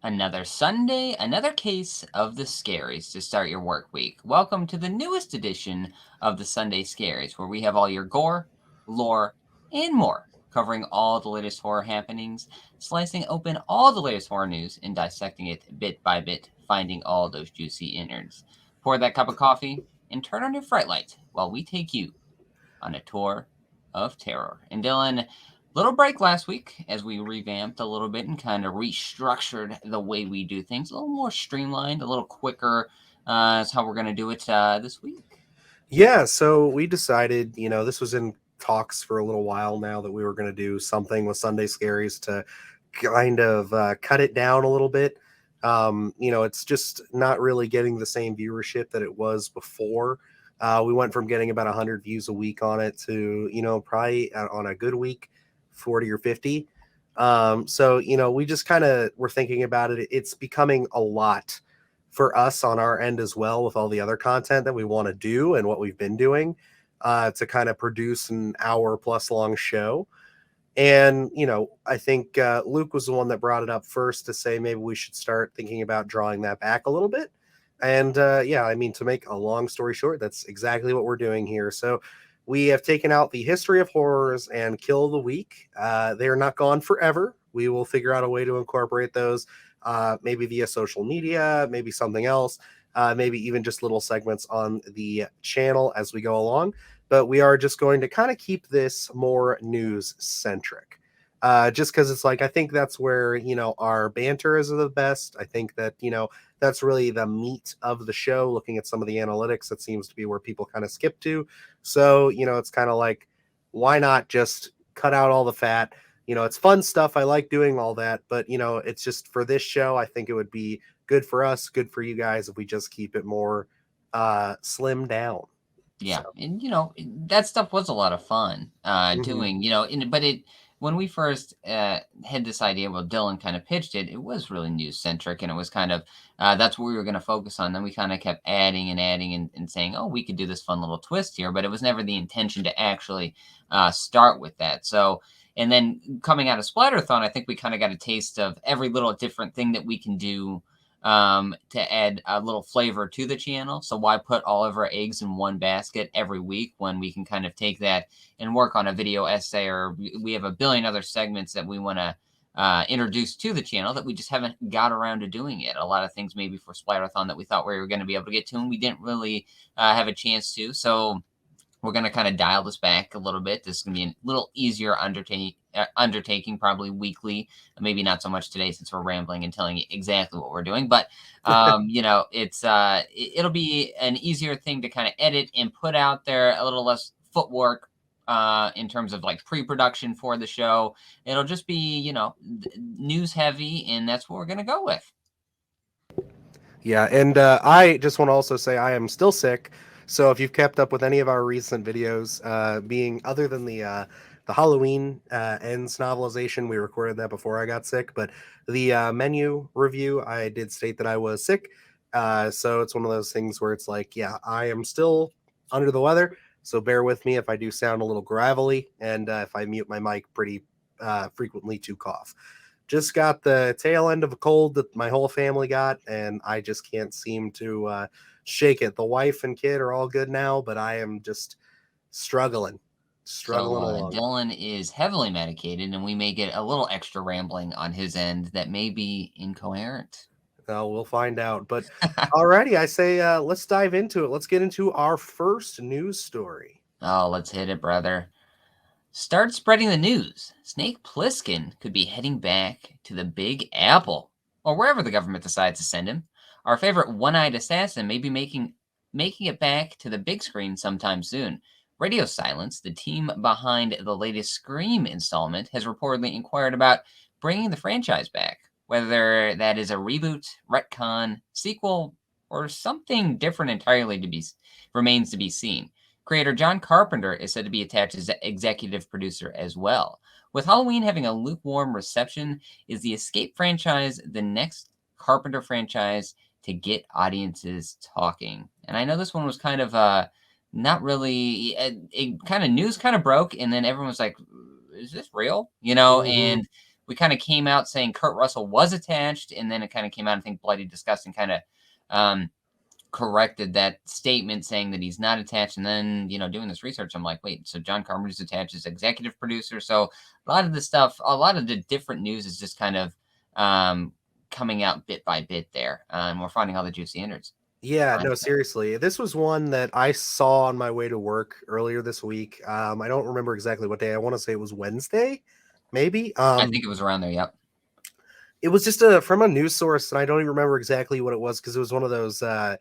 Another Sunday, another case of the Scaries to start your work week. Welcome to the newest edition of the Sunday Scaries, where we have all your gore, lore, and more, covering all the latest horror happenings, slicing open all the latest horror news, and dissecting it bit by bit, finding all those juicy innards. Pour that cup of coffee and turn on your fright light while we take you on a tour of terror. And Dylan, little break last week as we revamped a little bit and kind of restructured the way we do things, a little more streamlined, a little quicker. Is how we're going to do it this week. Yeah, so we decided, this was in talks for a little while now that we were going to do something with Sunday Scaries to kind of cut it down a little bit. It's just not really getting the same viewership that it was before. We went from getting about 100 views a week on it to, probably on a good week, 40 or 50. We just kind of were thinking about it. It's becoming a lot for us on our end as well, with all the other content that we want to do and what we've been doing to kind of produce an hour plus long show. And, I think Luke was the one that brought it up first to say maybe we should start thinking about drawing that back a little bit. And to make a long story short, that's exactly what we're doing here. So we have taken out the history of horrors and kill of the week. They are not gone forever. We will figure out a way to incorporate those, maybe via social media, maybe something else, maybe even just little segments on the channel as we go along. But we are just going to kind of keep this more news centric. Just because it's like, I think that's where, our banter is the best. I think that, that's really the meat of the show. Looking at some of the analytics, that seems to be where people kind of skip to. So, it's kind of like, why not just cut out all the fat? It's fun stuff. I like doing all that, but it's just for this show, I think it would be good for us, good for you guys if we just keep it more slim down. Yeah, So, and that stuff was a lot of fun mhm. doing. But it when we first had this idea, well, Dylan kind of pitched it. It was really news centric, and it was kind of that's what we were going to focus on. Then we kind of kept adding and adding and saying, oh, we could do this fun little twist here, but it was never the intention to actually start with that. So. And then coming out of Splatterthon, I think we kind of got a taste of every little different thing that we can do to add a little flavor to the channel. So why put all of our eggs in one basket every week when we can kind of take that and work on a video essay, or we have a billion other segments that we want to introduce to the channel that we just haven't got around to doing it. A lot of things maybe for Splatterthon that we thought we were going to be able to get to, and we didn't really have a chance to. So we're going to kind of dial this back a little bit. This is going to be a little easier undertaking, probably weekly. Maybe not so much today since we're rambling and telling you exactly what we're doing. But it'll be an easier thing to kind of edit and put out there. A little less footwork in terms of like pre-production for the show. It'll just be news heavy, and that's what we're going to go with. Yeah, and I just want to also say I am still sick. So if you've kept up with any of our recent videos, being other than the Halloween ends novelization, we recorded that before I got sick. But the menu review, I did state that I was sick. So it's one of those things where it's like, yeah, I am still under the weather. So bear with me if I do sound a little gravelly and if I mute my mic pretty frequently to cough. Just got the tail end of a cold that my whole family got, and I just can't seem to shake it. The wife and kid are all good now, but I am just struggling So along. Dylan is heavily medicated, and we may get a little extra rambling on his end that may be incoherent. We'll find out. But alrighty, I say let's dive into it. Let's get into our first news story. Oh, let's hit it, brother. Start spreading the news. Snake Plissken could be heading back to the Big Apple, or wherever the government decides to send him. Our favorite one-eyed assassin may be making it back to the big screen sometime soon. Radio Silence, the team behind the latest Scream installment, has reportedly inquired about bringing the franchise back, whether that is a reboot, retcon, sequel, or something different entirely remains to be seen. Creator John Carpenter is said to be attached as executive producer as well. With Halloween having a lukewarm reception, is the Escape franchise the next Carpenter franchise to get audiences talking? And I know this one was kind of not really it kind of news kind of broke, and then everyone was like, is this real? Mm-hmm. And we kind of came out saying Kurt Russell was attached, and then it kind of came out, I think Bloody Disgusting kind of um, corrected that statement saying that he's not attached. And then, doing this research, I'm like, wait, so John Carpenter's attached as executive producer. So a lot of the stuff, a lot of the different news is just kind of coming out bit by bit there. And we're finding all the juicy innards. Yeah, no, seriously. This was one that I saw on my way to work earlier this week. I don't remember exactly what day. I want to say it was Wednesday, maybe. I think it was around there. Yep. It was just from a news source, and I don't even remember exactly what it was because it was one of those. I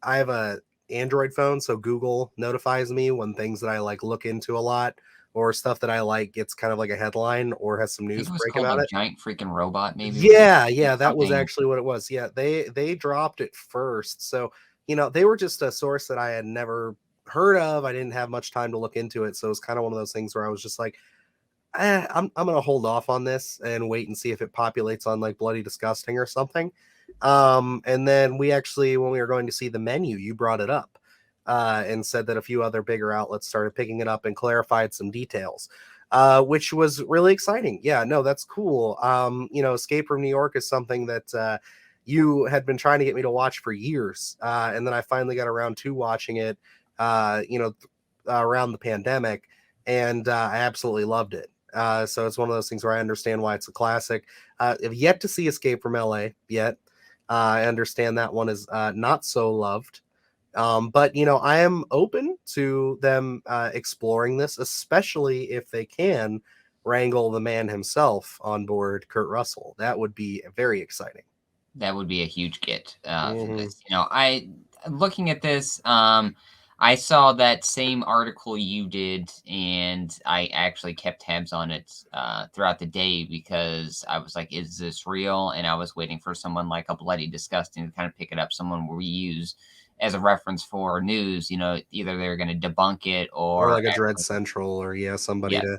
have a Android phone, so Google notifies me when things that I like look into a lot or stuff that I like gets kind of like a headline or has some I think news it was break called about like it. Giant Freaking Robot, maybe. Yeah, that was something. actually what it was. Yeah, they dropped it first, so they were just a source that I had never heard of. I didn't have much time to look into it, so it was kind of one of those things where I was just like, I'm gonna hold off on this and wait and see if it populates on like Bloody Disgusting or something. And then we actually, when we were going to see the menu, you brought it up and said that a few other bigger outlets started picking it up and clarified some details, which was really exciting. Yeah, no, that's cool. Escape from New York is something that you had been trying to get me to watch for years, and then I finally got around to watching it. Around the pandemic, and I absolutely loved it. So it's one of those things where I understand why it's a classic. I've yet to see Escape from LA yet. I understand that one is not so loved. But I am open to them exploring this, especially if they can wrangle the man himself on board, Kurt Russell. That would be very exciting. That would be a huge get for Mm-hmm. this. I looking at this, I saw that same article you did, and I actually kept tabs on it throughout the day because I was like, "Is this real?" And I was waiting for someone like a Bloody Disgusting to kind of pick it up, someone we use as a reference for news. Either they're going to debunk it Or or like a Dread actually, Central, or somebody yeah,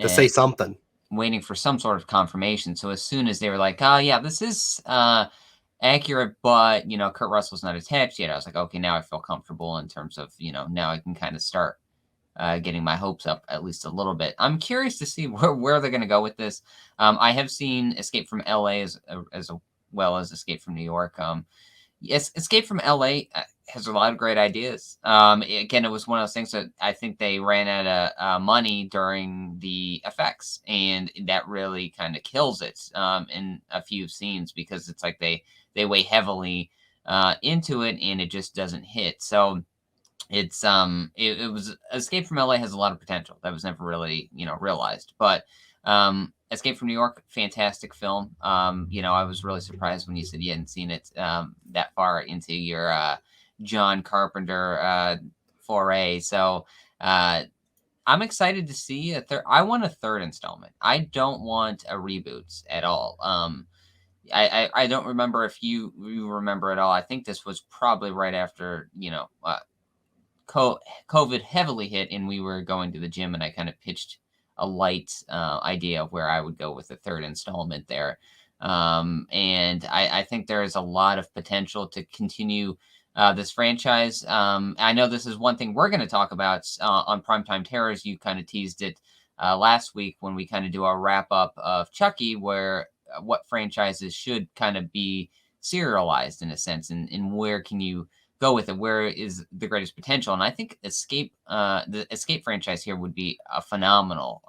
to say and something. waiting for some sort of confirmation. So as soon as they were like, "Oh yeah, this is accurate," but Kurt Russell's not attached yet, I was like, okay, now I feel comfortable in terms of now I can kind of start getting my hopes up at least a little bit. I'm curious to see where they're going to go with this. I have seen Escape from LA as well as Escape from New York. Yes, Escape from LA has a lot of great ideas. Again, it was one of those things that I think they ran out of money during the effects, and that really kind of kills it in a few scenes because it's like they weigh heavily into it, and it just doesn't hit. So it was Escape from LA has a lot of potential that was never really realized, but Escape from New York, fantastic film. I was really surprised when you said you hadn't seen it that far into your John Carpenter foray. So I'm excited to see a third. I want a third installment. I don't want a reboot at all. I don't remember if you remember at all. I think this was probably right after COVID heavily hit, and we were going to the gym, and I kind of pitched a light idea of where I would go with the third installment there. And I think there is a lot of potential to continue this franchise. I know this is one thing we're going to talk about on Primetime Terrors. You kind of teased it last week when we kind of do our wrap up of Chucky, where what franchises should kind of be serialized in a sense, and where can you go with it? Where is the greatest potential? And I think the Escape franchise here would be a phenomenal,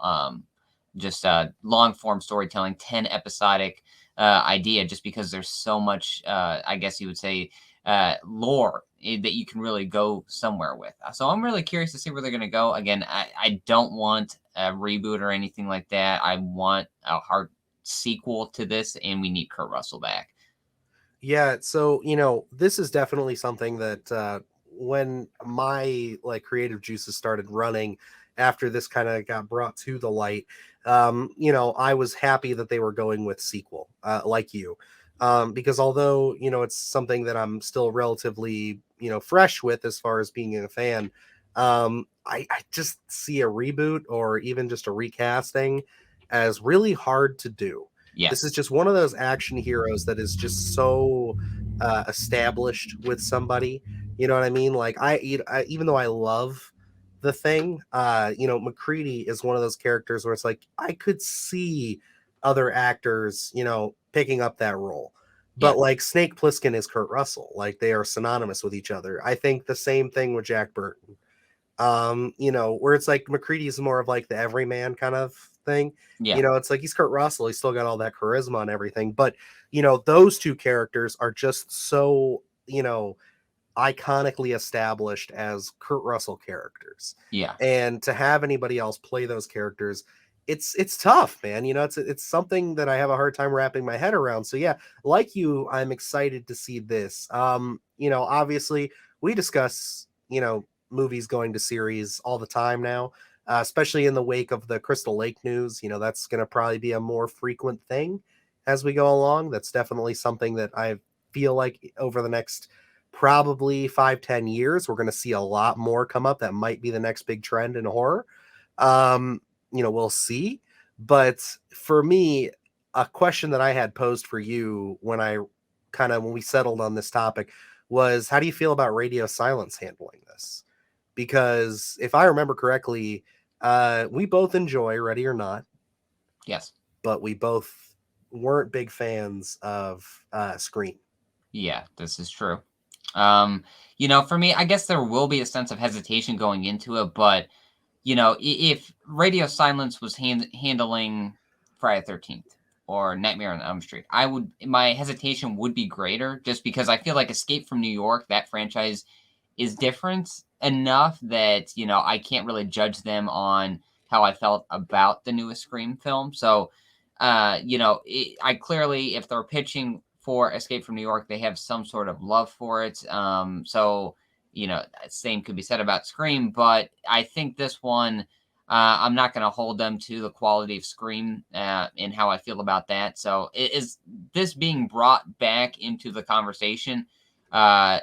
just long form storytelling, 10 episodic idea, just because there's so much, I guess you would say, lore that you can really go somewhere with. So I'm really curious to see where they're going to go. Again, I don't want a reboot or anything like that. I want a hard sequel to this, and we need Kurt Russell back. Yeah, so this is definitely something that when my like creative juices started running after this kind of got brought to the light, I was happy that they were going with sequel, like you, because although it's something that I'm still relatively fresh with as far as being a fan, I just see a reboot or even just a recasting as really hard to do. This is Yes. just one of those action heroes that is just so established with somebody. You know what I mean? Like even though I love the Thing, McCready is one of those characters where it's like I could see other actors, picking up that role. Yeah. But like Snake Plissken is Kurt Russell, like they are synonymous with each other. I think the same thing with Jack Burton. Where it's like McCready is more of like the everyman kind of thing. Yeah. It's like he's Kurt Russell, he's still got all that charisma and everything. But those two characters are just so, iconically established as Kurt Russell characters. Yeah. And to have anybody else play those characters, it's tough, man. It's something that I have a hard time wrapping my head around. So yeah, like you, I'm excited to see this. Obviously we discuss, movies going to series all the time now, especially in the wake of the Crystal Lake news. That's going to probably be a more frequent thing as we go along. That's definitely something that I feel like over the next probably 5-10 years we're going to see a lot more come up. That might be the next big trend in horror. We'll see. But for me, a question that I had posed for you when we settled on this topic was, how do you feel about Radio Silence handling this? Because if I remember correctly, we both enjoy Ready or Not, Yes. but we both weren't big fans of Scream. Yeah, this is true. For me, I guess there will be a sense of hesitation going into it, but if Radio Silence was handling Friday the 13th or Nightmare on Elm Street, my hesitation would be greater, just because I feel like Escape from New York, that franchise, is different enough that, I can't really judge them on how I felt about the newest Scream film. So, I clearly, if they're pitching for Escape from New York, they have some sort of love for it. Same could be said about Scream, but I think this one, I'm not going to hold them to the quality of Scream and how I feel about that. So, is this being brought back into the conversation?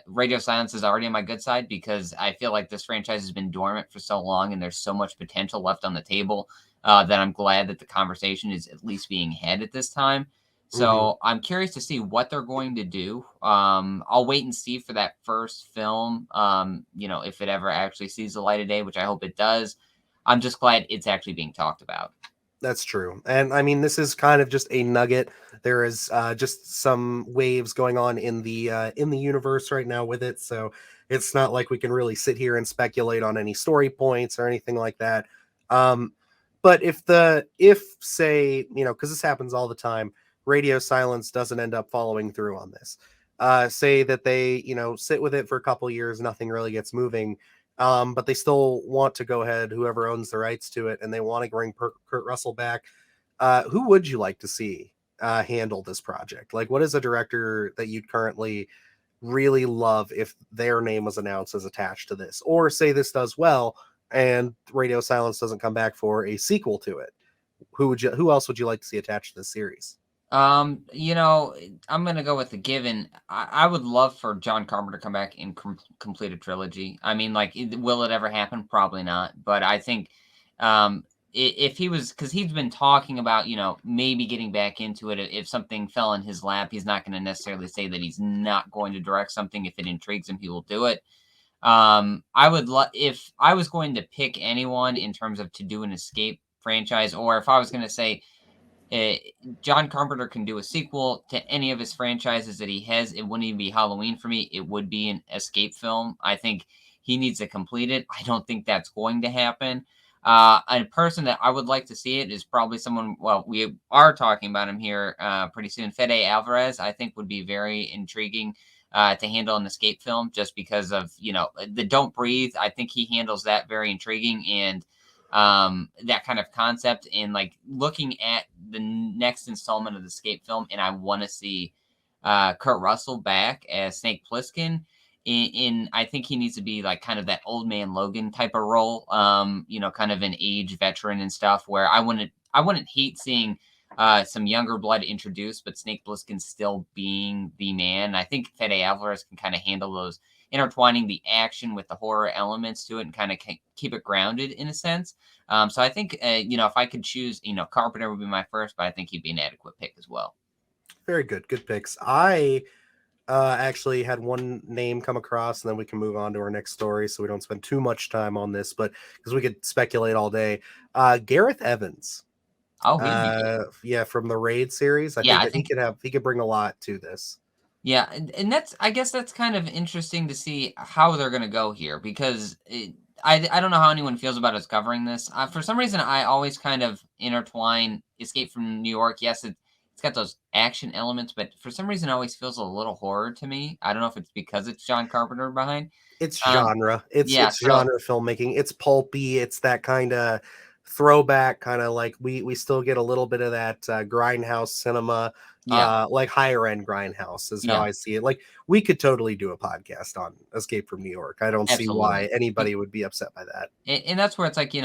Radio Silence is already on my good side, because I feel like this franchise has been dormant for so long and there's so much potential left on the table, that I'm glad that the conversation is at least being had at this time. Mm-hmm. So I'm curious to see what they're going to do. I'll wait and see for that first film, if it ever actually sees the light of day, which I hope it does. I'm just glad it's actually being talked about. That's true. And I mean, this is kind of just a nugget. There is just some waves going on in the universe right now with it. So it's not like we can really sit here and speculate on any story points or anything like that. Um, but if say, because this happens all the time, Radio Silence doesn't end up following through on this. Say that they, sit with it for a couple years, nothing really gets moving. But they still want to go ahead, whoever owns the rights to it, and they want to bring Kurt Russell back. Who would you like to see handle this project? Like, what is a director that you'd currently really love if their name was announced as attached to this? Or say this does well and Radio Silence doesn't come back for a sequel to it. Who else would you like to see attached to this series? I'm gonna go with the given. I would love for John Carpenter to come back and complete a trilogy. I mean, like, will it ever happen? Probably not. But I think, if he was, because he's been talking about, maybe getting back into it if something fell in his lap. He's not going to necessarily say that he's not going to direct something. If it intrigues him, he will do it. I would love, if I was going to pick anyone in terms of to do an escape franchise, or if I was going to say, uh, John Carpenter can do a sequel to any of his franchises that he has, it wouldn't even be Halloween for me. It would be an escape film. I think he needs to complete it. I don't think that's going to happen. A person that I would like to see it is probably someone, well, we are talking about him here pretty soon. Fede Alvarez, I think, would be very intriguing to handle an escape film, just because of, the Don't Breathe. I think he handles that very intriguing, and that kind of concept, and like looking at the next installment of the escape film, and I want to see Kurt Russell back as Snake Plissken. I think he needs to be like kind of that old man Logan type of role, kind of an age veteran and stuff, where I wouldn't hate seeing some younger blood introduced, but Snake Plissken still being the man. I think Fede Alvarez can kind of handle those, intertwining the action with the horror elements to it, and kind of keep it grounded in a sense. So I think, if I could choose, Carpenter would be my first, but I think he'd be an adequate pick as well. Very good picks. I actually had one name come across, and then we can move on to our next story so we don't spend too much time on this, but because we could speculate all day. Gareth Evans. Oh, he'd be good. Yeah, from the Raid series. I Yeah, think I that think he could bring a lot to this. yeah, and that's I guess that's kind of interesting to see how they're gonna go here because I don't know how anyone feels about us covering this. For some reason, I always kind of intertwine Escape from New York. Yes, it's got those action elements, but for some reason, it always feels a little horror to me. I don't know if it's because it's John Carpenter behind. It's Um, genre. yeah, It's so genre filmmaking. It's pulpy. It's that kind of throwback kind of like we still get a little bit of that grindhouse cinema, yeah, like higher end grindhouse is how yeah, I see it. Like we could totally do a podcast on Escape from New York. I don't see why absolutely. anybody would be upset by that. And that's where it's like It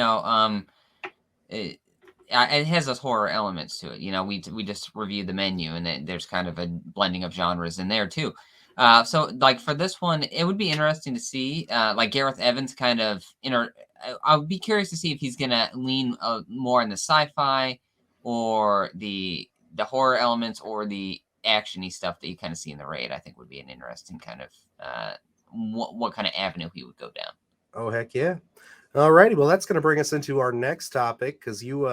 it has those horror elements to it. We just reviewed the menu, and then there's kind of a blending of genres in there too. So like for this one, it would be interesting to see like Gareth Evans kind of I would be curious to see if he's gonna lean more in the sci-fi or the horror elements or the actiony stuff that you kind of see in the raid. I think would be an interesting kind of what kind of avenue he would go down. Oh heck yeah. Alrighty, well that's going to bring us into our next topic because you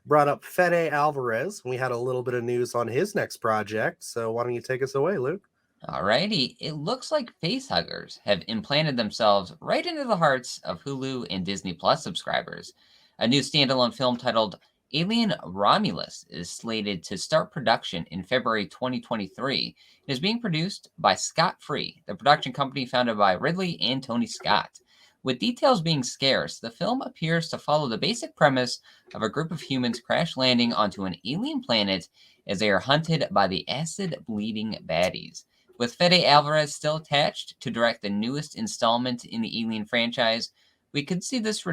brought up Fede Alvarez. We had a little bit of news on his next project, so why don't you take us away, Luke? Alrighty, it looks like facehuggers have implanted themselves right into the hearts of Hulu and Disney Plus subscribers. A new standalone film titled Alien Romulus is slated to start production in February 2023. It is being produced by Scott Free, the production company founded by Ridley and Tony Scott. With details being scarce, the film appears to follow the basic premise of a group of humans crash landing onto an alien planet as they are hunted by the acid bleeding baddies. With Fede Alvarez still attached to direct the newest installment in the Alien franchise, we could see this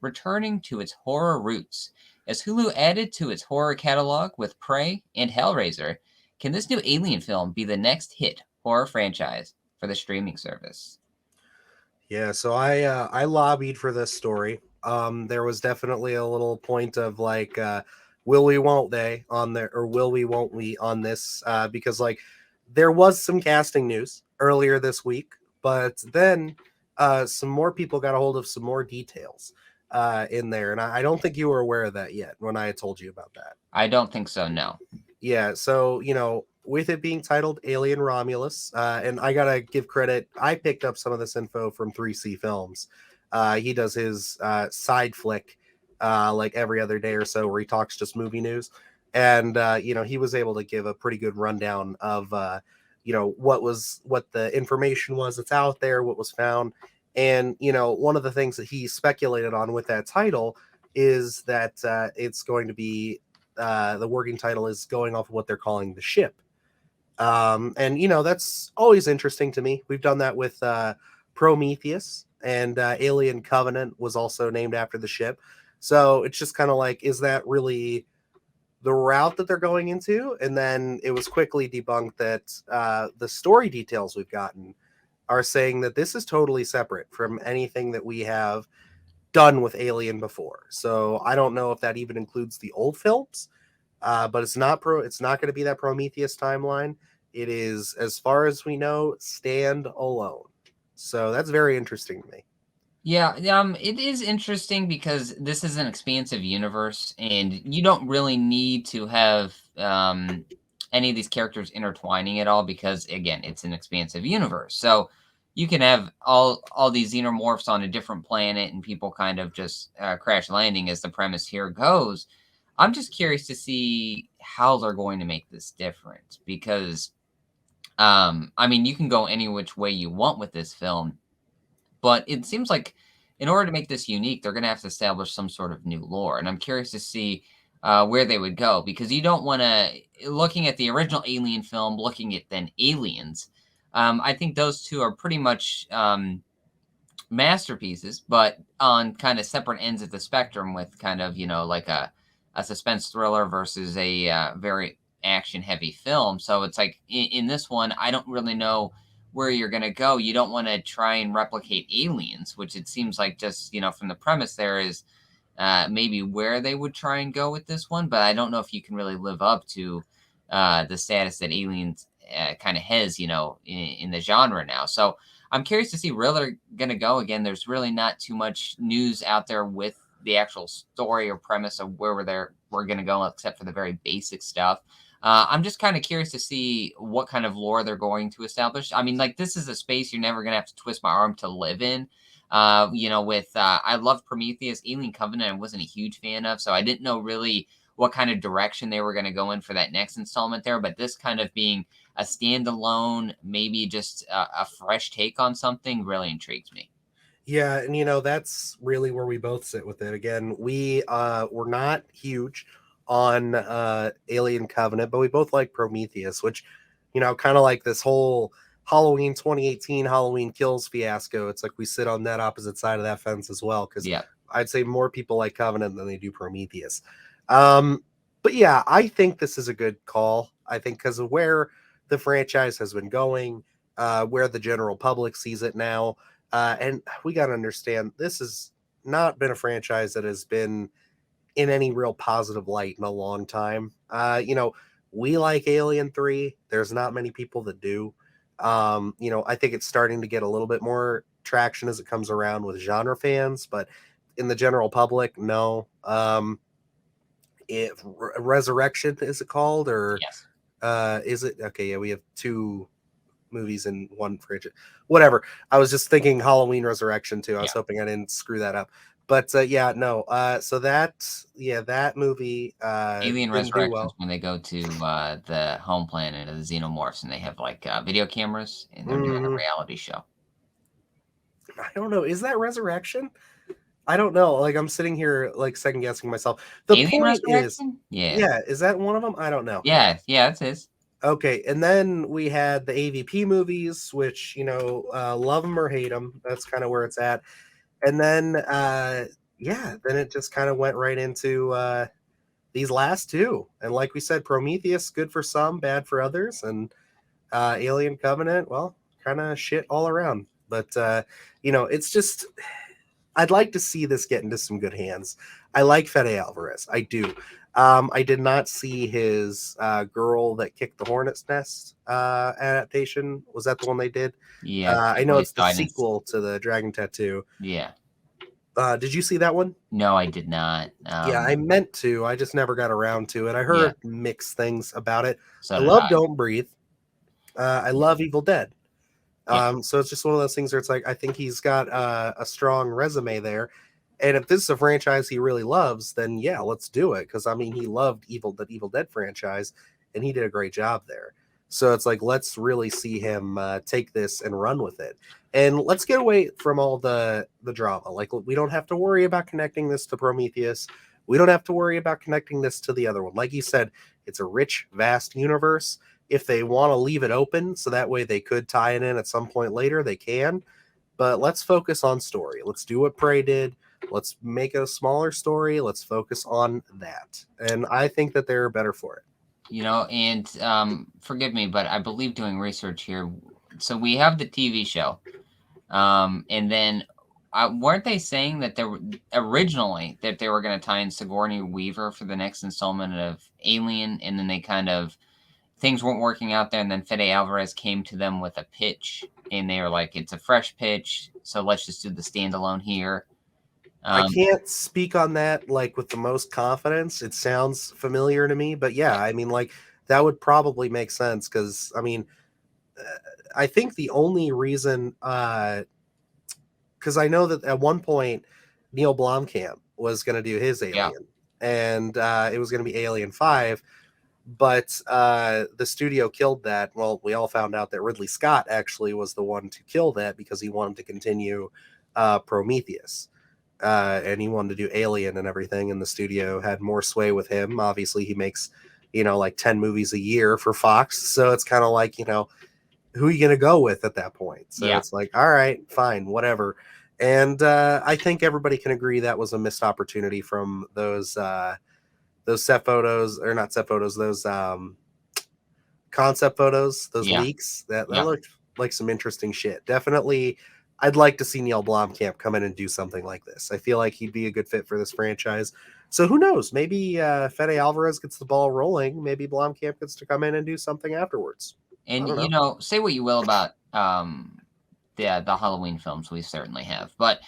returning to its horror roots. As Hulu added to its horror catalog with Prey and Hellraiser, can this new Alien film be the next hit horror franchise for the streaming service? Yeah, so I lobbied for this story. There was definitely a little point of like, will we, won't they on there, or will we, won't we on this? Because like there was some casting news earlier this week, but then some more people got a hold of some more details in there, and I don't think you were aware of that yet when I had told you about that. I don't think so, no. Yeah, so with it being titled Alien Romulus, and I gotta give credit, I picked up some of this info from 3C Films. He does his side flick like every other day or so, where he talks just movie news, and he was able to give a pretty good rundown of what the information was that's out there, what was found, and one of the things that he speculated on with that title is that it's going to be the working title is going off of what they're calling the ship. And that's always interesting to me. We've done that with Prometheus, and Alien Covenant was also named after the ship. So it's just kind of like, is that really the route that they're going into? And then it was quickly debunked that the story details we've gotten are saying that this is totally separate from anything that we have done with Alien before. So I don't know if that even includes the old films, but It's not going to be that Prometheus timeline. It is, as far as we know, stand alone. So that's very interesting to me. Yeah, it is interesting because this is an expansive universe, and you don't really need to have any of these characters intertwining at all because, again, it's an expansive universe. So you can have all these xenomorphs on a different planet, and people kind of just crash landing as the premise here goes. I'm just curious to see how they're going to make this different because, I mean, you can go any which way you want with this film, but it seems like in order to make this unique, they're going to have to establish some sort of new lore. And I'm curious to see where they would go because you don't want to, looking at the original Alien film, looking at then Aliens, I think those two are pretty much masterpieces, but on kind of separate ends of the spectrum with kind of, like a suspense thriller versus a very action heavy film. So it's like in this one, I don't really know where you're going to go. You don't want to try and replicate Aliens, which it seems like just, from the premise there is maybe where they would try and go with this one. But I don't know if you can really live up to the status that Aliens kind of has, in the genre now. So I'm curious to see where they're going to go. Again, there's really not too much news out there with the actual story or premise of where we're going to go, except for the very basic stuff. I'm just kind of curious to see what kind of lore they're going to establish. I mean, like, this is a space you're never going to have to twist my arm to live in. With I love Prometheus. Alien Covenant I wasn't a huge fan of, so I didn't know really what kind of direction they were going to go in for that next installment there. But this kind of being a standalone, maybe just a fresh take on something, really intrigues me. Yeah, and that's really where we both sit with it. Again, we were not huge on Alien Covenant, but we both like Prometheus, which kind of like this whole Halloween 2018 Halloween Kills fiasco. It's like we sit on that opposite side of that fence as well, because Yeah. I'd say more people like Covenant than they do Prometheus. But yeah, I think this is a good call. I think because of where the franchise has been going, where the general public sees it now. And we got to understand, this has not been a franchise that has been in any real positive light in a long time. We like Alien 3. There's not many people that do. I think it's starting to get a little bit more traction as it comes around with genre fans, but in the general public, no. Resurrection, is it called? Or Yes. is it? Okay, yeah, we have two movies in one franchise. Whatever. I was just thinking Halloween Resurrection too. I was hoping I didn't screw that up. But yeah, no. So that movie Alien didn't do Resurrections, well. when they go to the home planet of the xenomorphs and they have like video cameras and they're doing a Mhm. reality show. I don't know. Is that Resurrection? I don't know. Like, I'm sitting here like second guessing myself. The Alien point is, Resurrection? Yeah. yeah, is that one of them? I don't know. Yeah, that's his. Okay, and then we had the AVP movies, which love them or hate them. That's kind of where it's at. And then then it just kind of went right into these last two. And like we said, Prometheus, good for some, bad for others, and Alien Covenant, well, kind of shit all around. But it's just, I'd like to see this get into some good hands. I like Fede Alvarez, I do. I did not see his Girl That Kicked the Hornet's Nest adaptation. Was that the one they did? Yeah, I know Boys it's the Guidance. sequel to the Dragon Tattoo. Yeah. Did you see that one? No, I did not. Yeah, I meant to. I just never got around to it. I Yeah, heard mixed things about it. so I did love I. Don't Breathe. I love Evil Dead. Yeah. So it's just one of those things where it's like, I think he's got a strong resume there. And if this is a franchise he really loves, then yeah, let's do it. Because I mean, he loved the Evil Dead franchise, and he did a great job there. So it's like, let's really see him take this and run with it, and let's get away from all the drama. Like, we don't have to worry about connecting this to Prometheus. We don't have to worry about connecting this to the other one. Like you said, it's a rich, vast universe. If they want to leave it open, so that way they could tie it in at some point later, they can. But let's focus on story. Let's do what Prey did. Let's make it a smaller story. Let's focus on that. And I think that they're better for it. And forgive me, but I believe doing research here. So we have the TV show, and then weren't they saying that there originally that they were going to tie in Sigourney Weaver for the next installment of Alien, and then they kind of things weren't working out there, and then Fede Alvarez came to them with a pitch, and they were like, "It's a fresh pitch, so let's just do the standalone here." I can't speak on that like with the most confidence. It sounds familiar to me, but yeah, I mean, like, that would probably make sense because I mean, I think the only reason, because I know that at one point Neil Blomkamp was going to do his Alien, and it was going to be Alien 5, but the studio killed that. Well, we all found out that Ridley Scott actually was the one to kill that because he wanted to continue Prometheus. And he wanted to do Alien and everything, and the studio had more sway with him. Obviously, he makes, like 10 movies a year for Fox. So it's kind of like, who are you going to go with at that point? So it's like, all right, fine, whatever. And I think everybody can agree that was a missed opportunity from those set photos, or not set photos, those concept photos, those leaks. That looked like some interesting shit. Definitely, I'd like to see Neil Blomkamp come in and do something like this. I feel like he'd be a good fit for this franchise. So who knows? Maybe Fede Alvarez gets the ball rolling. Maybe Blomkamp gets to come in and do something afterwards. And know. say what you will about the Halloween films, we certainly have, but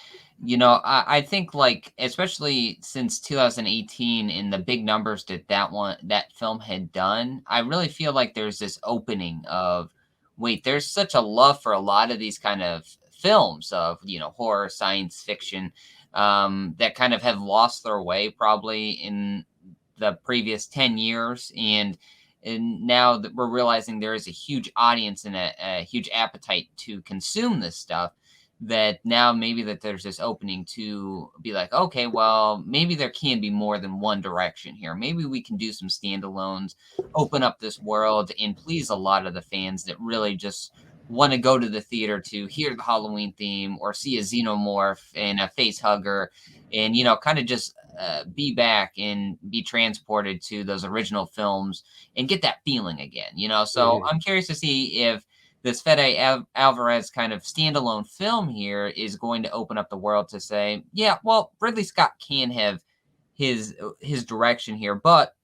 I think like especially since 2018 and the big numbers that film had done, I really feel like there's this opening of wait, there's such a love for a lot of these kind of films of horror, science fiction, that kind of have lost their way probably in the previous 10 years, and now that we're realizing there is a huge audience and a huge appetite to consume this stuff, that now maybe that there's this opening to be like, okay, well, maybe there can be more than one direction here. Maybe we can do some standalones, open up this world, and please a lot of the fans that really just want to go to the theater to hear the Halloween theme or see a xenomorph and a face hugger, and kind of just be back and be transported to those original films and get that feeling again. So Mhm. I'm curious to see if this Fede Alvarez kind of standalone film here is going to open up the world to say, yeah, well, Ridley Scott can have his direction here, but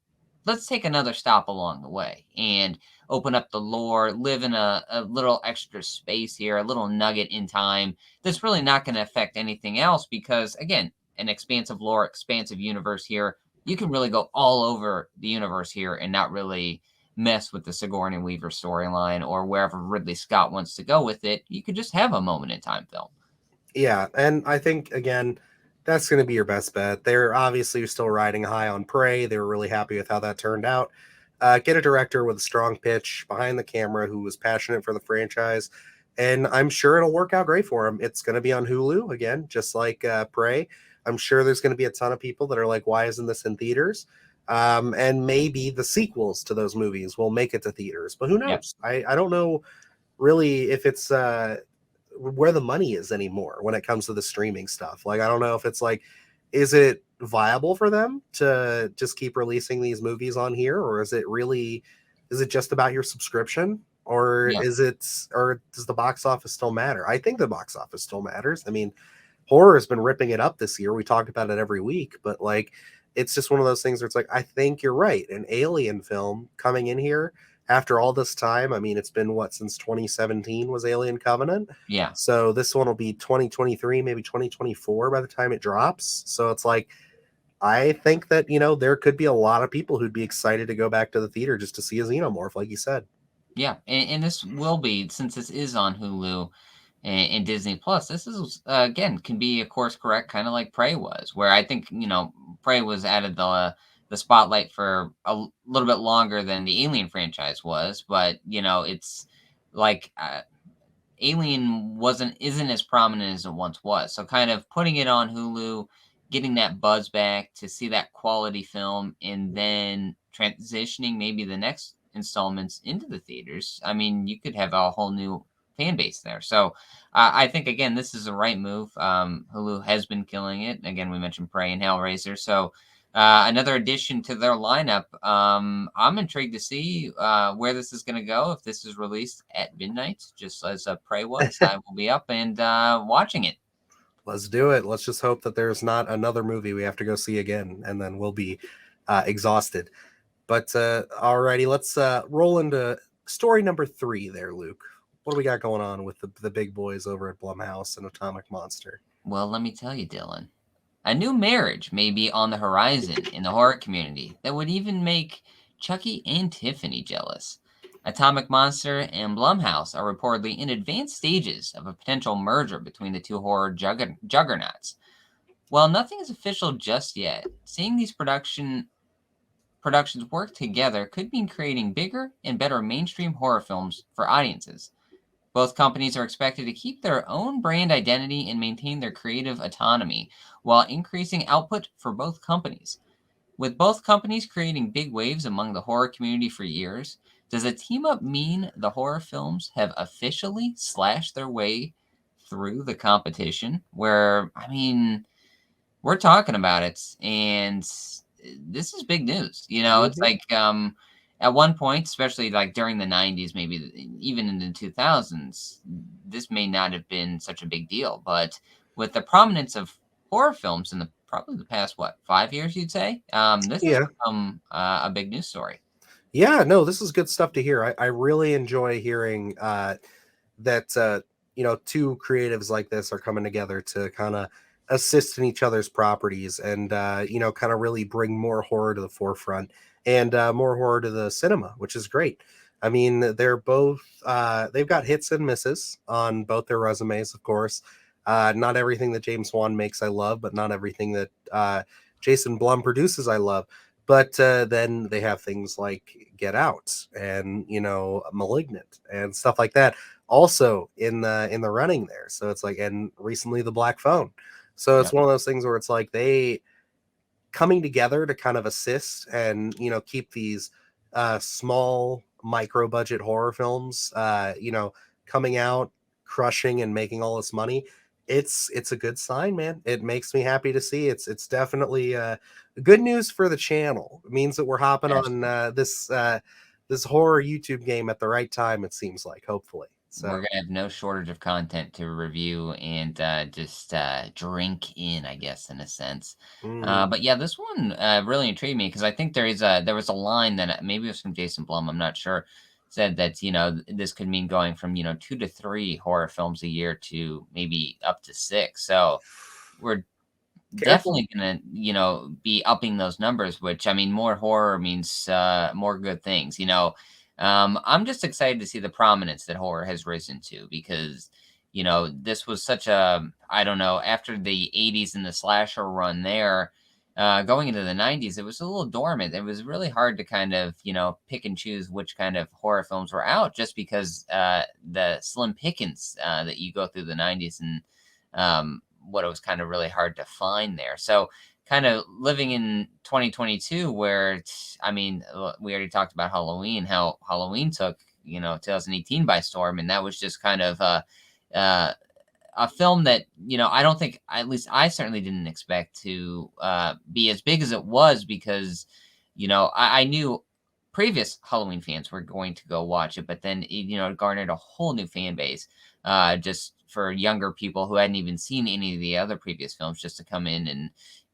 let's take another stop along the way and open up the lore, live in a little extra space here, a little nugget in time that's really not going to affect anything else because, again, an expansive lore, expansive universe here. You can really go all over the universe here and not really mess with the Sigourney Weaver storyline or wherever Ridley Scott wants to go with it. You could just have a moment in time film. Yeah, and I think again, that's going to be your best bet. They're obviously still riding high on Prey. They were really happy with how that turned out. Get a director with a strong pitch behind the camera who was passionate for the franchise, and I'm sure it'll work out great for him. It's going to be on Hulu again, just like Prey. I'm sure there's going to be a ton of people that are like, "Why isn't this in theaters?" And maybe the sequels to those movies will make it to theaters, but who Yeah. knows? I don't know really if it's where the money is anymore when it comes to the streaming stuff. Like, I don't know if it's like, is it viable for them to just keep releasing these movies on here, or is it just about your subscription, Yeah. or does the box office still matter? I think the box office still matters. I mean, horror has been ripping it up this year. We talked about it every week, but like, it's just one of those things where it's like, I think you're right. An alien film coming in here after all this time. I mean, it's been what, since 2017 was Alien Covenant. Yeah. So this one will be 2023, maybe 2024 by the time it drops. So it's like, I think that, there could be a lot of people who'd be excited to go back to the theater just to see a xenomorph, like you said. Yeah. And this will be, since this is on Hulu and Disney Plus, this is again can be a course correct, kind of like Prey was, where I think Prey was added the spotlight for a little bit longer than the Alien franchise was, but it's like Alien isn't as prominent as it once was. So kind of putting it on Hulu, getting that buzz back to see that quality film, and then transitioning maybe the next installments into the theaters. I mean, you could have a whole new fan base there. So I think again, this is the right move. Hulu has been killing it. Again, we mentioned Prey and Hellraiser, so another addition to their lineup. I'm intrigued to see where this is going to go. If this is released at midnight, just as Prey was, I will be up and watching it. Let's do it. Let's just hope that there's not another movie we have to go see again, and then we'll be exhausted. But alrighty, let's roll into story number 3 there, Luke. What do we got going on with the big boys over at Blumhouse and Atomic Monster? Well, let me tell you, Dylan. A new marriage may be on the horizon in the horror community that would even make Chucky and Tiffany jealous. Atomic Monster and Blumhouse are reportedly in advanced stages of a potential merger between the two horror juggernauts. While nothing is official just yet, seeing these productions work together could mean creating bigger and better mainstream horror films for audiences. Both companies are expected to keep their own brand identity and maintain their creative autonomy while increasing output for both companies. With both companies creating big waves among the horror community for years, does a team up mean the horror films have officially slashed their way through the competition? Where, I mean, we're talking about it, and this is big news. It's Mm-hmm. like at one point, especially like during the '90s, maybe even in the 2000s, this may not have been such a big deal. But with the prominence of horror films in the probably the past 5 years, you'd say, this has Yeah. become a big news story. Yeah, no, this is good stuff to hear. I really enjoy hearing that two creatives like this are coming together to kind of assist in each other's properties and kind of really bring more horror to the forefront and more horror to the cinema, which is great. I mean, they're both they've got hits and misses on both their resumes, of course. Not everything that James Wan makes I love, but not everything that Jason Blum produces I love. But then they have things like Get Out and Malignant and stuff like that also in the running there. So it's like, and recently The Black Phone. So it's Yep. one of those things where it's like they coming together to kind of assist and keep these small micro budget horror films coming out, crushing and making all this money. It's a good sign, man. It makes me happy to see. It's definitely good news for the channel. It means that we're hopping on this horror YouTube game at the right time, it seems like, hopefully. We're So gonna have no shortage of content to review and just drink in, I guess, in a sense. mhm. But yeah, this one really intrigued me because I think there was a line that maybe it was from Jason Blum, I'm not sure, said that this could mean going from 2 to 3 horror films a year to maybe up to 6. So we're Careful. definitely gonna be upping those numbers. Which, I mean, more horror means more good things. I'm just excited to see the prominence that horror has risen to, because this was such a, I don't know, after the 80s and the slasher run there, going into the 90s, it was a little dormant. It was really hard to kind of pick and choose which kind of horror films were out, just because the slim pickings that you go through the 90s, and what it was kind of really hard to find there. So kind of living in 2022, where I mean, we already talked about Halloween, how Halloween took 2018 by storm, and that was just kind of uh, a film that I don't think, at least I certainly didn't expect to be as big as it was, because I knew previous Halloween fans were going to go watch it, but then it garnered a whole new fan base, just for younger people who hadn't even seen any of the other previous films, just to come in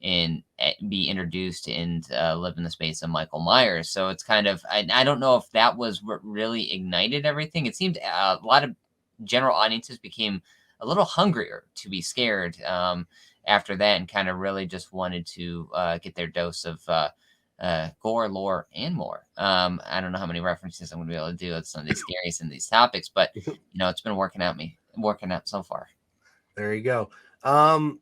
and be introduced and live in the space of Michael Myers. So it's kind of, I don't know if that was what really ignited everything. It seemed a lot of general audiences became a little hungrier to be scared after that, and kind of really just wanted to get their dose of gore, lore, and more. I don't know how many references I'm going to be able to do with some of these Scaries and these topics, but it's been working out so far. There you go. Um,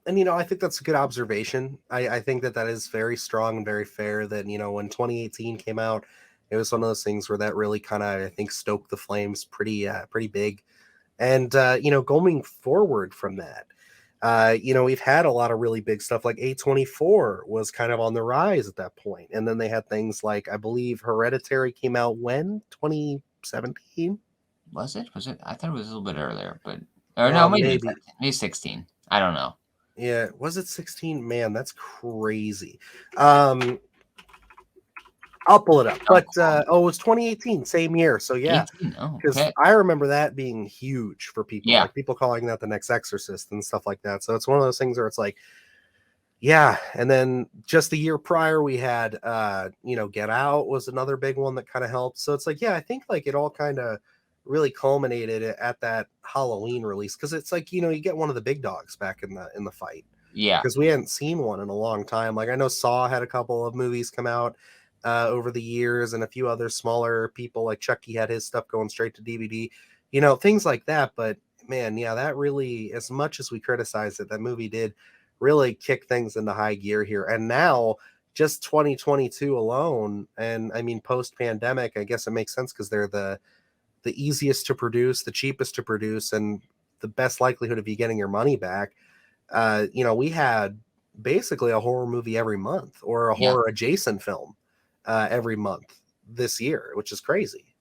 and I think that's a good observation. I think that is very strong and very fair. That when 2018 came out, it was one of those things where that really kind of, I think, stoked the flames pretty big. And going forward from that, we've had a lot of really big stuff. Like A24 was kind of on the rise at that point, and then they had things like, I believe, Hereditary came out when 2017. Was it? Was it? I thought it was a little bit earlier, but or no, maybe Maybe. maybe 16. I don't know. Yeah, was it 16? Man, that's crazy. Um, I'll pull it up. Don't But quote me. it was 2018, same year. So yeah, 18. Oh, because okay. I remember that being huge for people, Yeah. like people calling that the next Exorcist and stuff like that. So it's one of those things where it's like, yeah. And then just the year prior, we had Get Out was another big one that kind of helped. So it's like, yeah, I think like it all kind of really culminated at that Halloween release, because it's like you get one of the big dogs back in the fight, Yeah. because we hadn't seen one in a long time. Like I know Saw had a couple of movies come out over the years, and a few other smaller people like Chucky had his stuff going straight to DVD, things like that. But man, yeah, that really, as much as we criticized it, that movie did really kick things into high gear here. And now, just 2022 alone, and I mean post pandemic, I guess it makes sense because they're the easiest to produce, the cheapest to produce, and the best likelihood of you getting your money back. We had basically a horror movie every month or a Yeah. horror adjacent film every month this year, which is crazy.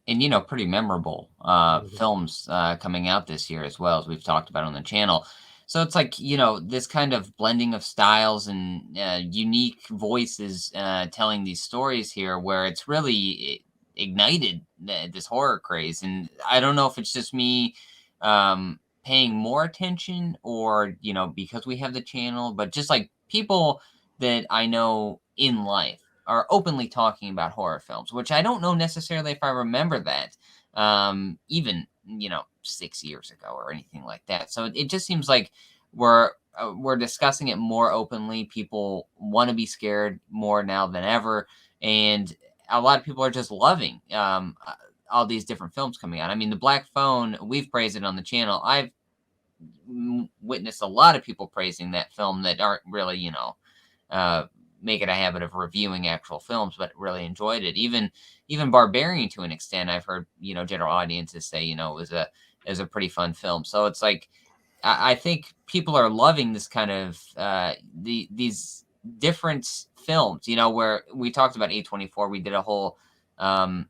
And pretty memorable Mhm. films coming out this year, as well, as we've talked about on the channel. So it's like this kind of blending of styles and unique voices telling these stories here, where it's really ignited this horror craze. And I don't know if it's just me paying more attention, or because we have the channel, but just like people that I know in life are openly talking about horror films, which I don't know necessarily if I remember that even 6 years ago or anything like that. So it just seems like we're we're discussing it more openly. People want to be scared more now than ever, and a lot of people are just loving all these different films coming out. I mean, The Black Phone, we've praised it on the channel. I've witnessed a lot of people praising that film that aren't really, uh, make it a habit of reviewing actual films, but really enjoyed it. Even Barbarian, to an extent, I've heard general audiences say it was a pretty fun film. So it's like I think people are loving this kind of these different films. Where we talked about A24, we did a whole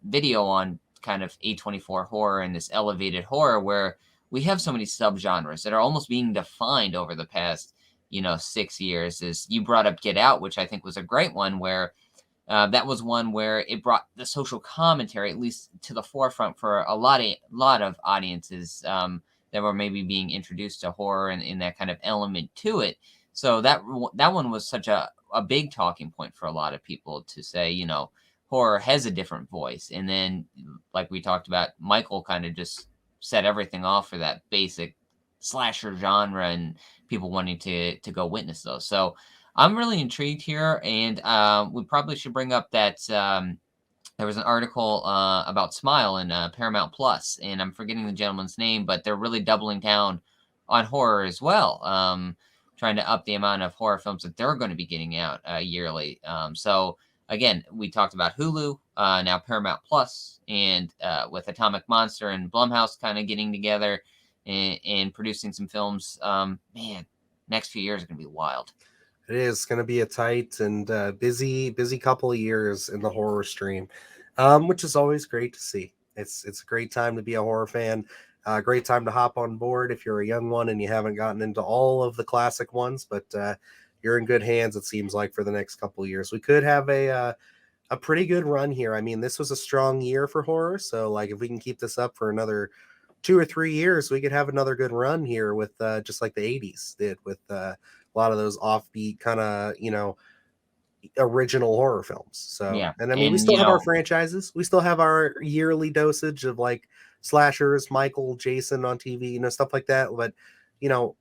video on kind of A24 horror and this elevated horror where we have so many subgenres that are almost being defined over the past 6 years. Is you brought up Get Out, which I think was a great one, where that was one where it brought the social commentary at least to the forefront for a lot of audiences that were maybe being introduced to horror and in that kind of element to it. So that one was such a big talking point for a lot of people to say, horror has a different voice. And then, like we talked about, Michael kind of just set everything off for that basic slasher genre and people wanting to go witness those. So I'm really intrigued here, and we probably should bring up that there was an article about Smile in Paramount Plus, and I'm forgetting the gentleman's name, but they're really doubling down on horror as well, trying to up the amount of horror films that they're going to be getting out yearly. So again, we talked about Hulu, now Paramount Plus, and with Atomic Monster and Blumhouse kind of getting together and producing some films. Man, next few years are going to be wild. It is going to be a tight and busy couple of years in the horror stream, which is always great to see. It's a great time to be a horror fan. Great time to hop on board if you're a young one and you haven't gotten into all of the classic ones, but you're in good hands. It seems like for the next couple of years, we could have a pretty good run here. I mean, this was a strong year for horror, so like if we can keep this up for another 2 or 3 years, we could have another good run here with just like the 80s did with a lot of those offbeat kind of original horror films. So, Yeah, and I mean, we and still have our franchises. We still have our yearly dosage of like slashers, Michael, Jason on TV, stuff like that. But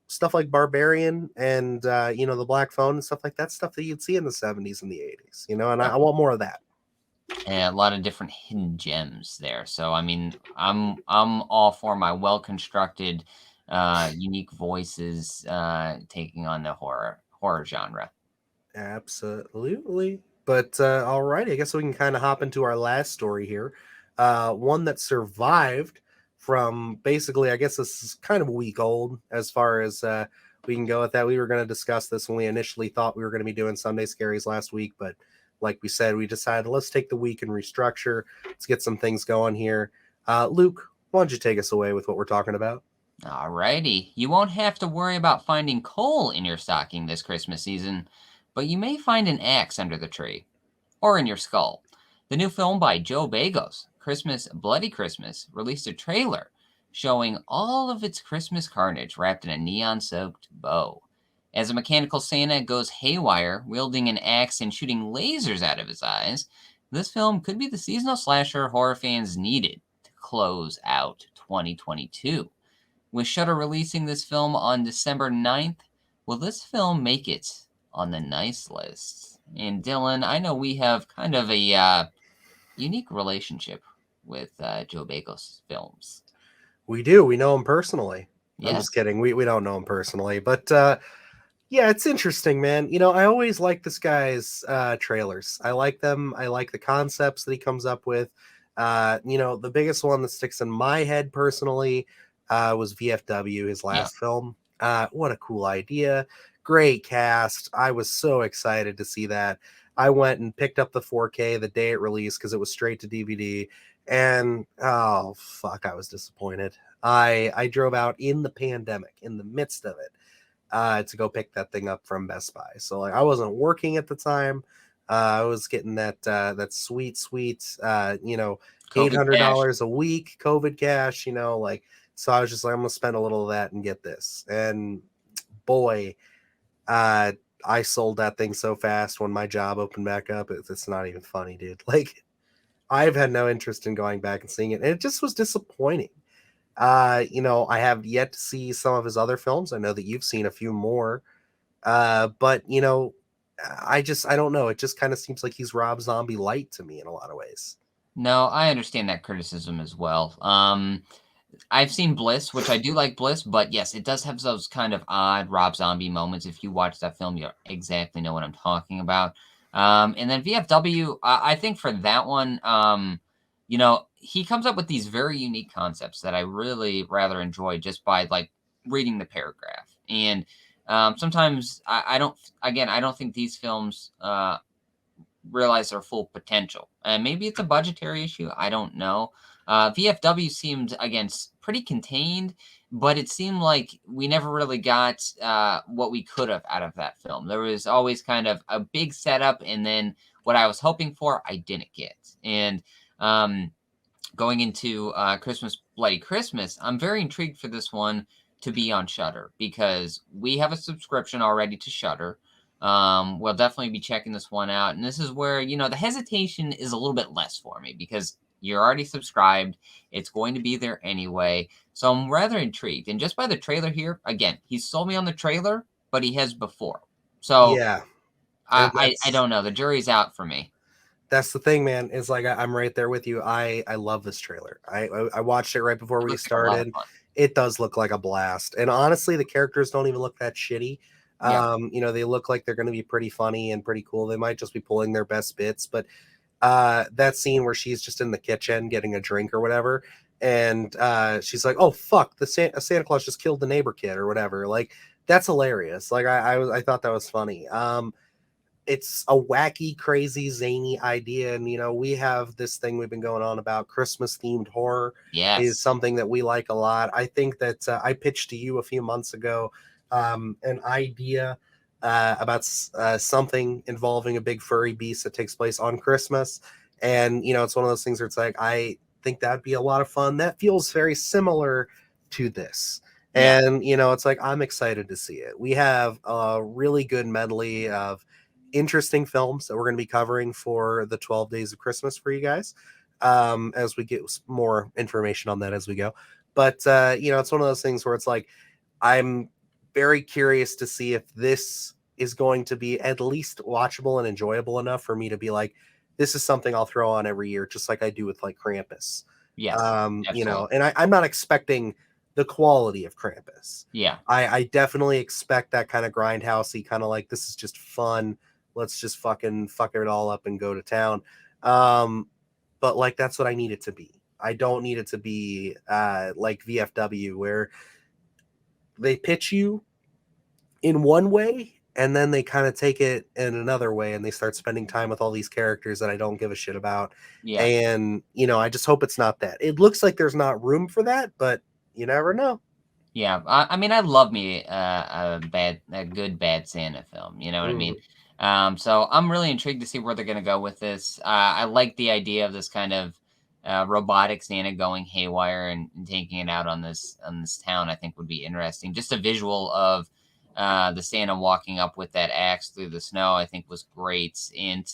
stuff like Barbarian and the Black Phone and stuff like that, stuff that you'd see in the 70s and the 80s. And I want more of that. and a lot of different hidden gems there. So I mean, I'm all for my well constructed, unique voices taking on the horror genre. Absolutely. But all right, I guess we can kind of hop into our last story here. One that survived from basically, I guess this is kind of a week old as far as we can go with that. We were going to discuss this when we initially thought we were going to be doing Sunday Scaries last week, but like we said, we decided let's take the week and restructure. Let's get some things going here. Luke, why don't you take us away with what we're talking about? Alrighty, you won't have to worry about finding coal in your stocking this Christmas season, but you may find an axe under the tree. Or in your skull. The new film by Joe Begos, Christmas Bloody Christmas, released a trailer showing all of its Christmas carnage wrapped in a neon-soaked bow. As a mechanical Santa goes haywire, wielding an axe and shooting lasers out of his eyes, this film could be the seasonal slasher horror fans needed to close out 2022. With Shudder releasing this film on December 9th, will this film make it on the nice list? And Dylan, I know we have kind of a unique relationship with Joe Begos films. We do. We know him personally. Yes. I'm just kidding. We don't know him personally, but yeah, it's interesting, man. I always like this guy's trailers. I like them. I like the concepts that he comes up with. The biggest one that sticks in my head personally was VFW, his last film. What a cool idea. Great cast. I was so excited to see that. I went and picked up the 4K the day it released because it was straight to DVD. And oh, fuck, I was disappointed. I drove out in the pandemic, in the midst of it, to go pick that thing up from Best Buy. So like I wasn't working at the time. I was getting that sweet $800 a week COVID cash, so I was just like, I'm gonna spend a little of that and get this. And boy, I sold that thing so fast when my job opened back up. It's not even funny, dude. Like I've had no interest in going back and seeing it, and it just was disappointing. I have yet to see some of his other films. I know that you've seen a few more. But I don't know. It just kind of seems like he's Rob Zombie light to me in a lot of ways. No, I understand that criticism as well. I've seen Bliss, which I do like Bliss, but yes, it does have those kind of odd Rob Zombie moments. If you watch that film, you exactly know what I'm talking about. And then VFW, I think for that one, he comes up with these very unique concepts that I really rather enjoy just by like reading the paragraph. And sometimes I don't, again, I don't think these films realize their full potential. And maybe it's a budgetary issue. I don't know. VFW seemed, again, pretty contained, but it seemed like we never really got what we could have out of that film. There was always kind of a big setup, and then what I was hoping for, I didn't get. And um, going into Christmas Bloody Christmas, I'm very intrigued for this one to be on Shudder because we have a subscription already to Shudder. We'll definitely be checking this one out, and this is where the hesitation is a little bit less for me because you're already subscribed. It's going to be there anyway, so I'm rather intrigued. And just by the trailer here, again, he's sold me on the trailer, but he has before, so Yeah, and I don't know. The jury's out for me. that's the thing, man. Is like I'm right there with you. I love this trailer. I watched it right before It we looks like a lot of started. fun. It does look like a blast, and honestly, the characters don't even look that shitty. Yeah, They look like they're going to be pretty funny and pretty cool. They might just be pulling their best bits, but that scene where she's just in the kitchen getting a drink or whatever, and she's like, "Oh fuck, the Santa Claus just killed the neighbor kid or whatever." Like that's hilarious. Like I thought that was funny. It's a wacky, crazy, zany idea. And, we have this thing we've been going on about Christmas themed horror is yes, something that we like a lot. I think that I pitched to you a few months ago an idea about something involving a big furry beast that takes place on Christmas. And, it's one of those things where it's like, I think that'd be a lot of fun. That feels very similar to this. yeah, And, it's like, I'm excited to see it. We have a really good medley of interesting films that we're going to be covering for the 12 days of Christmas for you guys as we get more information on that as we go. But, it's one of those things where it's like, I'm very curious to see if this is going to be at least watchable and enjoyable enough for me to be like, this is something I'll throw on every year, just like I do with like Krampus. yes, absolutely. And I'm not expecting the quality of Krampus. Yeah. I definitely expect that kind of grindhousey kind of like this is just fun. Let's just fucking fuck it all up and go to town. But like that's what I need it to be. I don't need it to be like VFW where they pitch you in one way and then they kind of take it in another way and they start spending time with all these characters that I don't give a shit about. Yeah. And I just hope it's not that. It looks like there's not room for that, but you never know. Yeah. I mean, I love me a good bad Santa film. You know what I mean? Mhm. So I'm really intrigued to see where they're going to go with this. I like the idea of this kind of robotic Santa going haywire and taking it out on this town. I think would be interesting. Just a visual of the Santa walking up with that axe through the snow, I think was great. And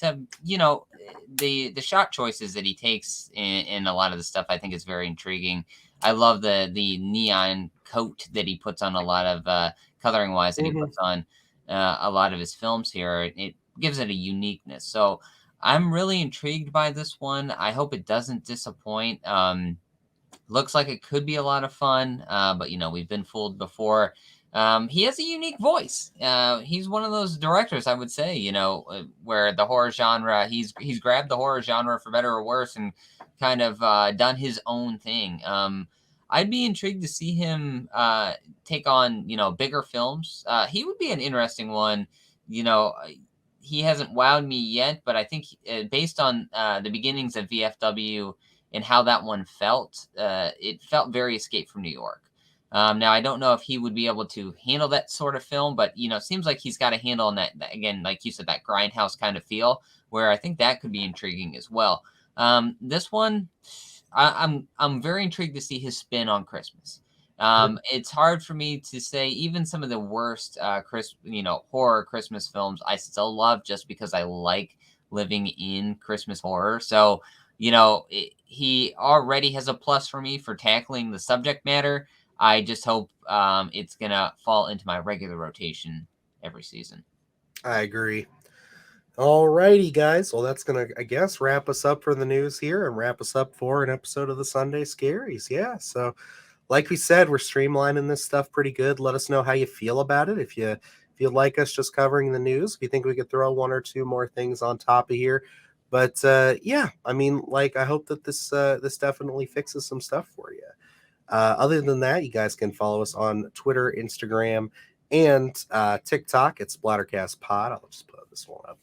the shot choices that he takes in a lot of the stuff, I think is very intriguing. I love the neon coat that he puts on a lot of coloring wise that he Mhm. puts on a lot of his films here. It gives it a uniqueness. So I'm really intrigued by this one. I hope it doesn't disappoint. Looks like it could be a lot of fun, but we've been fooled before. He has a unique voice. He's one of those directors, I would say, where the horror genre, he's grabbed the horror genre for better or worse and kind of done his own thing. I'd be intrigued to see him take on, bigger films. He would be an interesting one. You know, he hasn't wowed me yet, but I think based on the beginnings of VFW and how that one felt, it felt very Escape from New York. Now I don't know if he would be able to handle that sort of film, but it seems like he's got a handle on that again, like you said, that grindhouse kind of feel, where I think that could be intriguing as well. This one, I'm very intrigued to see his spin on Christmas. It's hard for me to say even some of the worst horror Christmas films I still love just because I like living in Christmas horror. So he already has a plus for me for tackling the subject matter. I just hope it's gonna fall into my regular rotation every season. I agree. All righty, guys. Well, that's going to, I guess, wrap us up for the news here and wrap us up for an episode of the Sunday Scaries. Yeah. So, like we said, we're streamlining this stuff pretty good. Let us know how you feel about it. If you like us just covering the news, if you think we could throw one or two more things on top of here. But yeah, I mean, like, I hope that this definitely fixes some stuff for you. Other than that, you guys can follow us on Twitter, Instagram, and TikTok at Splattercast Pod. I'll just put this one up.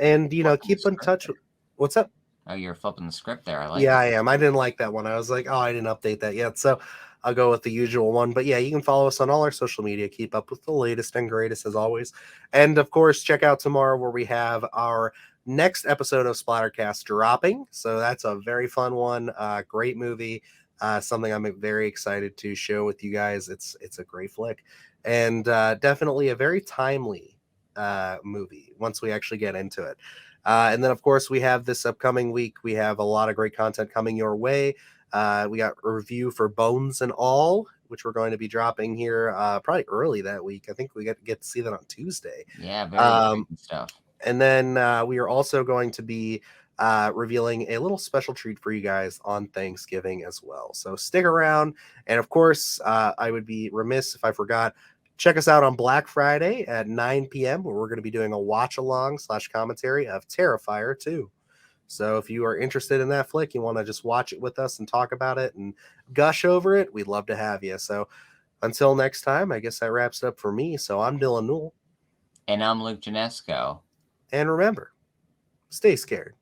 And keep in touch. What's up? Oh, you're flipping the script there. I like Yeah, it. I am. I didn't like that one. I was like, oh, I didn't update that yet. So I'll go with the usual one. But yeah, you can follow us on all our social media. Keep up with the latest and greatest as always. And of course, check out tomorrow where we have our next episode of Splattercast dropping. So that's a very fun one. Great movie. Something I'm very excited to show with you guys. It's a great flick. And definitely a very timely movie once we actually get into it. And then, of course, we have this upcoming week. We have a lot of great content coming your way. We got a review for Bones and All, which we're going to be dropping here probably early that week. I think we get to see that on Tuesday. Yeah, very exciting stuff. And then we are also going to be revealing a little special treat for you guys on Thanksgiving as well. So stick around. And of course, I would be remiss if I forgot. Check us out on Black Friday at 9 p.m. where we're going to be doing a watch along / commentary of Terrifier 2. So if you are interested in that flick, you want to just watch it with us and talk about it and gush over it, we'd love to have you. So until next time, I guess that wraps it up for me. So I'm Dylan Newell. And I'm Luke Janesco. And remember, stay scared.